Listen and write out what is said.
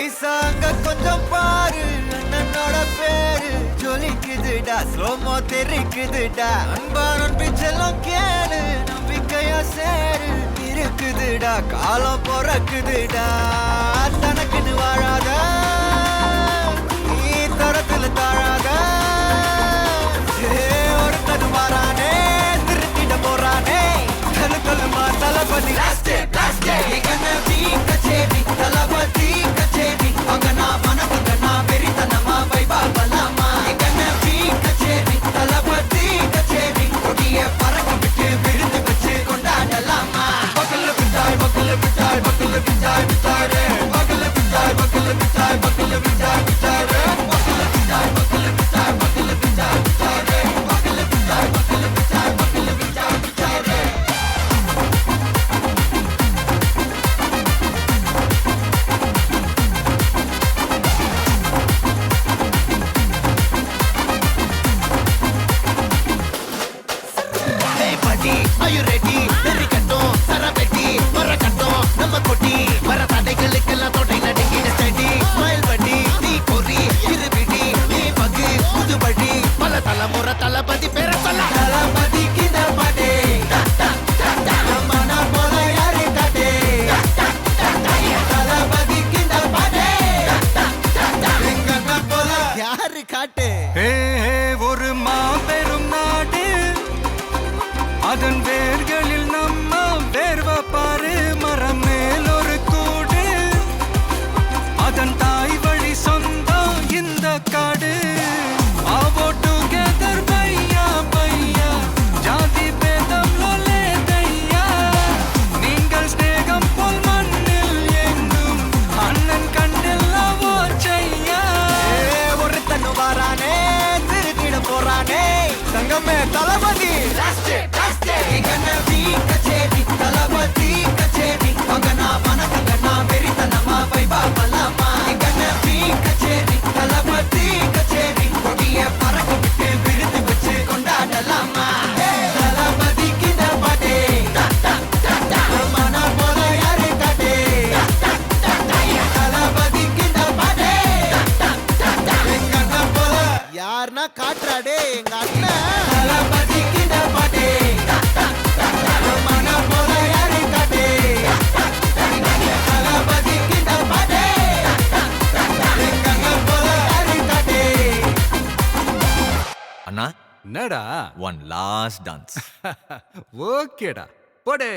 ஐசாங்க கொஞ்சம் பாரு அண்ணனோட பேரு ஜொலிக்குதுடா ஸ்லோமோ தெரிக்குதுடா அன்பான பிச்செல்லாம் கேளு நம்பிக்கையா சேரு இருக்குதுடா காலம் பிறக்குதுடா தனக்குன்னு வாழாத நீ தரத்துல தாழாத ஒரு கது மாறானே திருத்திட போறானே கலுமா தளபதி தளபதி கச்சேரி அங்கனா மனசங்கனா வெறித்தனமா வைபா பலாமா எங்கனவி கச்சேரி தளபதி கச்சேரி கொடிய பறக்க விட்டு விருந்து வச்சு கொண்டாடலாமா பக்கல்ல பிட்டாய் பக்கல்ல பிட்டாய் பக்கல்ல பிட்டாய் பிட்டாரே பக்கல்ல பிட்டாய் பக்கல்ல பிட்டாய் பக்கல்ல பிட்டாய் பிட்டாரே பக்கல்ல பிட்டாய் பக்கல்ல பிட்டாய் பக்கல்ல பிட்டாய் பிட்டாரே பக்கல்ல பிட்டாய் பக்கல்ல பிட்டாய் பக்கல்ல பிட்டாய் பிட்டாரே Are you ready? Derikattom, Sarabeti, Marakattom, Namakoti, Maratadaikalukella thodai nadingida steady. Smile buddy, nee kori, irubidi, nee pagi, pudubadi, pala talamura talapati pera solla. Talapati kinda pade, namana pola yare kade. Talapati kinda pade, engana pola yaru kaate. Hey, oru maaperum naadu அதன் வேர்களில் நம்ம வேர்வ பாரு மரம் மேல் ஒரு கூடு அதன் தாய் வழி சொந்தம் இந்த காடு ஆவோ டுகெதர் பையா பையா ஜாதி பேதம் லோலே தையா நீங்கள் ஸ்நேகம் போல் மண்ணில் எங்கும் அண்ணன் கண்டெல்லாவோ செய்யா ஒரு தன்னு வாரானே திருத்திட போறானே தங்கமே தளபதி எங்கனவி கச்சேரி தளபதி கச்சேரி அங்கனா மனசங்கனா வெறித்தனமா வைபா பலாமா எங்கனவி கச்சேரி தளபதி கச்சேரி கொடிய பறக்க விட்டு விருந்து வச்சு கொண்டாடலாமா தளபதி கிந்த பாட்டே மன போல யாரு காட்டே தளபதி கிந்த பாட்டே எங்கண்ணா போல யாருன்னா காட்டுறாடே எங்க அண்ணன் தளபதி கிந்த பாட்டே அண்ணா என்னடா ஒன் லாஸ்ட் டான்ஸ் ஓகேடா போடே